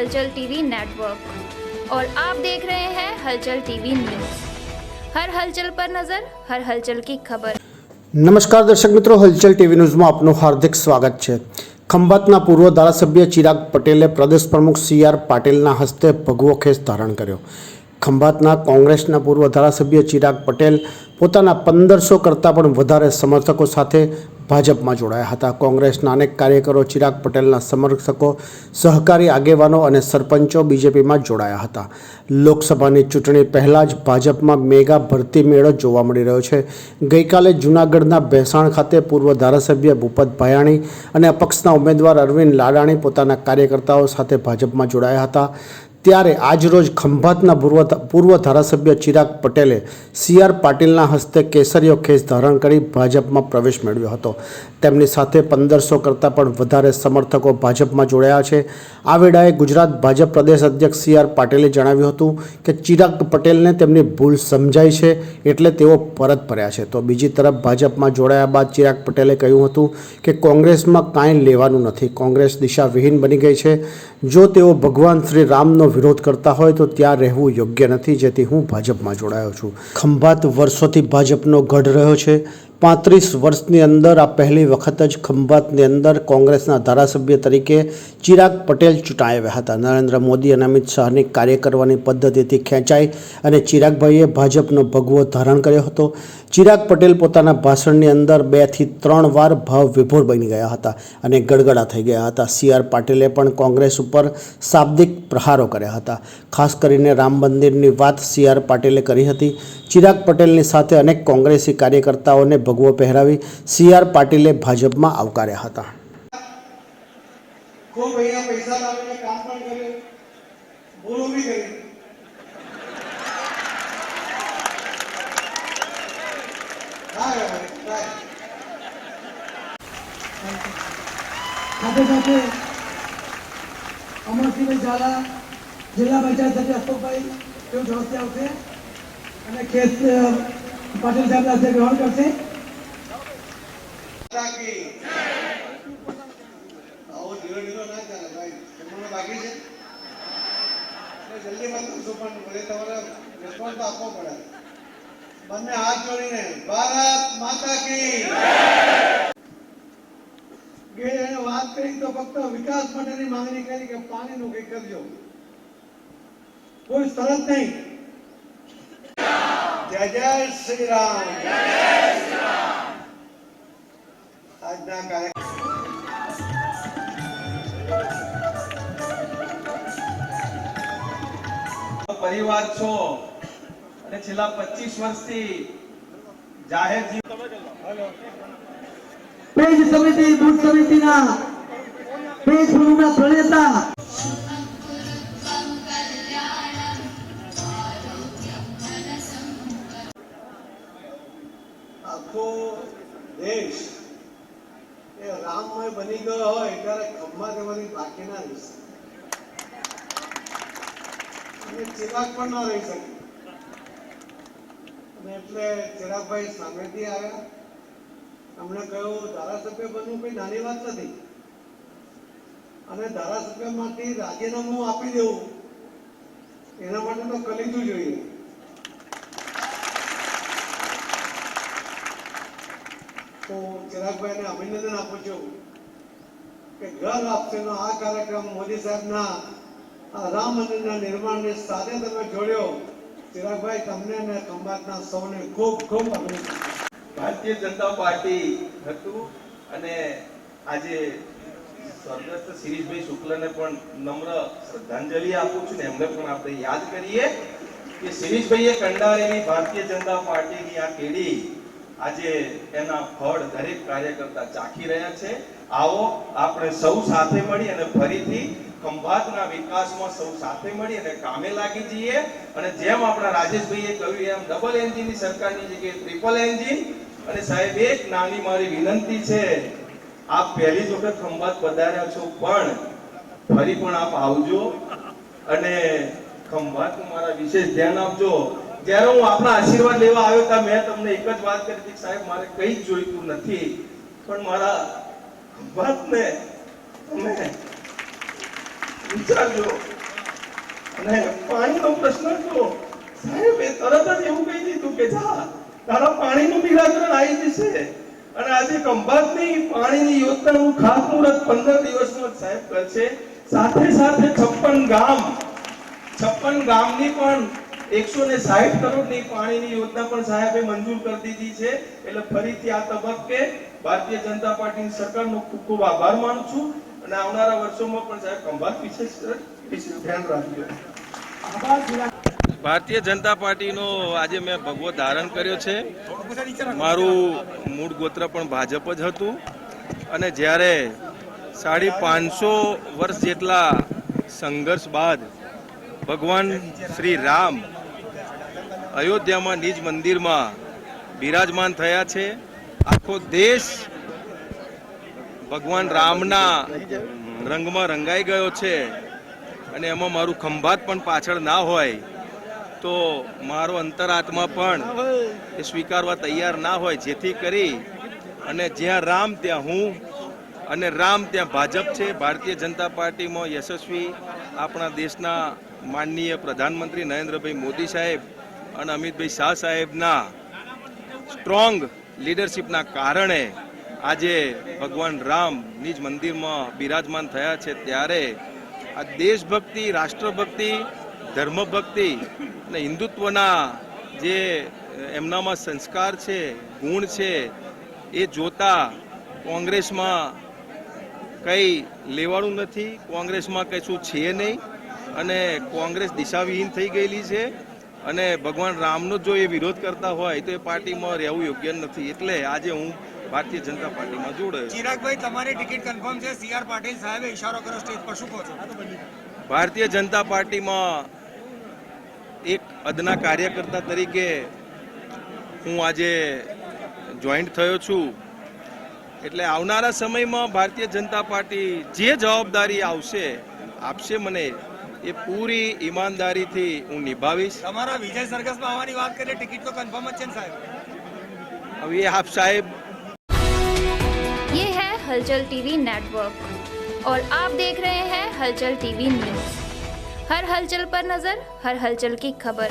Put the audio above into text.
हलचल TV network और आप देख रहे हैं हलचल टीवी न्यूज़। हर हलचल पर नजर, हर हलचल की खबर। नमस्कार दर्शक मित्रों, हलचल टीवी न्यूज़ में आपનું हार्दिक સ્વાગત છે। ખંભાતના પૂર્વ ધારાસભ્ય ચિરાગ પટેલે પ્રદેશ પ્રમુખ CR પાટીલના હસ્તે ભગવો ખેસ ધારણ કર્યો। ખંભાતના કોંગ્રેસના પૂર્વ ધારાસભ્ય ચિરાગ પટેલ પોતાના 1500 કરતાં પણ વધારે સમર્થકો સાથે ભાજપમાં જોડાયા હતા। કોંગ્રેસના અનેક કાર્યકરો ચિરાગ પટેલના સમર્થકો, સહકારી આગેવાનો અને સરપંચો બીજેપીમાં જોડાયા હતા। લોકસભાની ચૂંટણી પહેલાં જ ભાજપમાં મેગા ભરતી મેળો જોવા મળી રહ્યો છે। ગઈકાલે જૂનાગઢના ભેંસાણ ખાતે પૂર્વ ધારાસભ્ય ભૂપત ભાયાણી અને અપક્ષના ઉમેદવાર અરવિંદ લાડાણી પોતાના કાર્યકર્તાઓ સાથે ભાજપમાં જોડાયા હતા। ત્યારે આજરોજ ખંભાતના પૂર્વ ધારાસભ્ય ચિરાગ પટેલે CR પાટીલના હસ્તે કેસરીયો ખેસ ધારણ કરી ભાજપમાં પ્રવેશ મેળવ્યો હતો। તેમની સાથે 1500 કરતાં પણ વધારે સમર્થકો ભાજપમાં જોડાયા છે। આ વેળાએ ગુજરાત ભાજપ પ્રદેશ અધ્યક્ષ CR પાટીલે જણાવ્યું હતું કે ચિરાગ પટેલને તેમની ભૂલ સમજાઈ છે એટલે તેઓ પરત ફર્યા છે। તો બીજી તરફ ભાજપમાં જોડાયા બાદ ચિરાગ પટેલે કહ્યું હતું કે કોંગ્રેસમાં કાંઈ લેવાનું નથી, કોંગ્રેસ દિશાવિહીન બની ગઈ છે। જો તેઓ ભગવાન શ્રી રામનો વિરોધ કરતા હોય તો ત્યાં રહેવું યોગ્ય નથી, જેથી હું ભાજપમાં જોડાયો છું। ખંભાત વર્ષોથી ભાજપનો ગઢ રહ્યો છે। 35 વર્ષની અંદર આ પહેલી વખત જ ખંભાતની અંદર કોંગ્રેસના ધારાસભ્ય તરીકે ચિરાગ પટેલ ચૂંટાયા હતા। નરેન્દ્ર મોદી અને અમિત શાહની કાર્ય કરવાની પદ્ધતિથી ખેંચાઈ અને ચિરાગભાઈએ ભાજપનો ભગવો ધારણ કર્યો હતો। ચિરાગ પટેલ પોતાના ભાષણની અંદર 2 થી 3 વાર ભાવ વિભોર બની ગયા હતા અને ગડગડા થઈ ગયા હતા। CR પાટીલે પણ કોંગ્રેસ ઉપર શાબ્દિક પ્રહારો કર્યા હતા। ખાસ કરીને રામ મંદિરની વાત CR પાટીલે કરી હતી। ચિરાગ પટેલની સાથે અનેક કોંગ્રેસી કાર્યકર્તાઓને ભગવો પહેરાવી CR પાટીલે ભાજપમાં આવકાર્યા હતા। ખૂબ અહીંયા પૈસા લાવીને કામ પણ કર્યું, બોલો બી કર્યું। સાથે સાથે અમરસિંહભાઈ ઝાલા, જિલ્લા પંચાયત સભ્ય અશોકભાઈ, તેઓ ઝડપથી આવશે અને ખેસ પાટીલ સાહેબના હસ્તે ગ્રહણ કરશે। આવો ધીરો ધીરો ના ચાલે ભાઈ, જમવાનું બાકી છે જલ્દી મત કરશો પણ બધે તમારે રિસ્પોન્સ તો આપવો પડે। બંને હાથ જોડીને ભારત માતા કી એને વાત કરી તો ફક્ત વિકાસ માટેની માંગણી કરી કે પાણીનું કંઈ કરજો, કોઈ શરત નહીં। જય જય શ્રી રામ। આજના કાર્યક્રમ પરિવાર છો અને છેલ્લા 25 વર્ષથી જાહેર પેજ સમિતિ, બુથ સમિતિના પેજ પ્રમુખના પ્રણેતા આખો દેશ એ રામમય બની ગયો હોય ત્યારે ખંભાત એમાંથી બાકી ના રહી શકે અને ચિરાગ પણ ન રહી શકે અને એટલે ચિરાગભાઈ સામેથી આવ્યા। અમને કહ્યું ધારાસભ્ય બનવું કોઈ નાની વાત નથી અને ધારાસભ્યમાંથી રાજીનામું આપી દેવું એના માટે તો કલીધું જોઈએ। તો ચિરાગભાઈને અભિનંદન આપું છું કે ઘર આપશેનો આ કાર્યક્રમ મોદી સાહેબના રામ મંદિરના નિર્માણની સાથે તમે જોડ્યો। ચિરાગભાઈ, તમને અને ખંભાતના સૌને ખૂબ ખૂબ અભિનંદન। ભારતીય જનતા પાર્ટી હતું અને આજે સ્વર્ગસ્થ શિરીષભાઈ શુક્લને પણ નમ્ર શ્રદ્ધાંજલિ આપું છું ને એમને પણ આપણે યાદ કરીએ કે શિરીષભાઈએ કંડારેલી ભારતીય જનતા પાર્ટીની આ કેડી આજે એના ફળ દરેક કાર્યકર્તા ચાખી રહ્યા છે। આવો આપણે સૌ સાથે મળી અને ફરીથી ખંભાતના વિકાસમાં સૌ સાથે મળી અને કામે લાગી જઈએ અને જેમ આપણા રાજેશભાઈએ કહ્યું એમ ડબલ એન્જિનની સરકારની જગ્યાએ ટ્રિપલ એન્જિન। અને સાહેબ, એક નાની મારી વિનંતી છે, આપ પહેલી જ વખત ખંભાત પધાર્યા છો પણ ફરી પણ આપ આવજો અને ખંભાતનું મારા વિશેષ ધ્યાન આપજો। જ્યારે હું આપણા આશીર્વાદ લેવા આવ્યો ત્યાં મેં તમને એક જ વાત કરી હતી, સાહેબ મારે કંઈ જ જોઈતું નથી પણ મારા ખંભાતને તમે વિચારજો। અને પાણીનો પ્રશ્ન જો સાહેબે તરત જ એવું કહી દીધું કે જા તારા પાણીનું નિરાકરણ આવી જશે. અને આજે ખંભાતની પાણીની યોજનાનું ખાતમુહૂર્ત 15 દિવસમાં સાહેબ કરશે. સાથે સાથે 56 ગામની પણ 160 કરોડની પાણીની યોજના પણ સાહેબે મંજૂર કરી દીધી છે. એટલે ફરીથી આ તબક્કે ભારતીય જનતા પાર્ટીની સરકારનો ખૂબ ખૂબ આભાર માનું છું અને આવનારા વર્ષોમાં પણ સાહેબ ખંભાત વિશેષ ધ્યાન રાખજો. ભારતીય જનતા પાર્ટીનો આજે મેં ભગવો ધારણ કર્યો છે. મારું મૂળ ગોત્ર પણ ભાજપ જ હતું અને જ્યારે 550 વર્ષ જેટલા સંઘર્ષ બાદ ભગવાન શ્રી રામ અયોધ્યામાં નિજ મંદિરમાં બિરાજમાન થયા છે. આખો દેશ ભગવાન રામના રંગમાં રંગાઈ ગયો છે અને એમાં મારું ખંભાત પણ પાછળ ના હોય તો મારો અંતરાત્મા પણ એ સ્વીકારવા તૈયાર ના હોય. જેથી કરી અને જ્યાં રામ ત્યાં હું અને રામ ત્યાં ભાજપ છે. ભારતીય જનતા પાર્ટીમાં યશસ્વી આપણા દેશના માનનીય પ્રધાનમંત્રી નરેન્દ્રભાઈ મોદી સાહેબ અને અમિતભાઈ શાહ સાહેબના સ્ટ્રોંગ લીડરશિપના કારણે આજે ભગવાન રામ નિજ મંદિરમાં બિરાજમાન થયા છે. ત્યારે આ દેશભક્તિ, રાષ્ટ્રભક્તિ, ધર્મભક્તિ અને હિન્દુત્વના જે એમનામાં સંસ્કાર છે, ગુણ છે, એ જોતા કોંગ્રેસમાં કંઈ લેવાનું નથી, કોંગ્રેસમાં કશું છે નહીં અને કોંગ્રેસ દિશાવિહીન થઈ ગયેલી છે. અને ભગવાન રામનો જો એ વિરોધ કરતા હોય તો એ પાર્ટીમાં રહેવું યોગ્ય નથી. એટલે આજે હું ભારતીય જનતા પાર્ટીમાં જોડાયો. ચિરાગભાઈ, તમારી ટિકિટ કન્ફર્મ છે. CR પાટીલ સાહેબે ઇશારો કર્યો સ્ટેજ પર, શું કહો છો? ભારતીય જનતા પાર્ટીમાં એક અદના કાર્યકર્તા તરીકે હું આજે જોઈન્ટ થયો છું. એટલે આવનારા સમયમાં ભારતીય જનતા પાર્ટી જે જવાબદારી આપશે મને એ પૂરી ઈમાનદારીથી હું નિભાવીશ. તમારા વિજય સરઘસમાં આવવાની વાત કરીએ, ટિકિટ તો કન્ફર્મ જ છે ને સાહેબ? હવે એ આપ સાહેબ. ये है हलचल टीवी नेटवर्क और आप देख रहे हैं हलचल टीवी न्यूज। हर हलचल पर नजर, हर हलचल की खबर।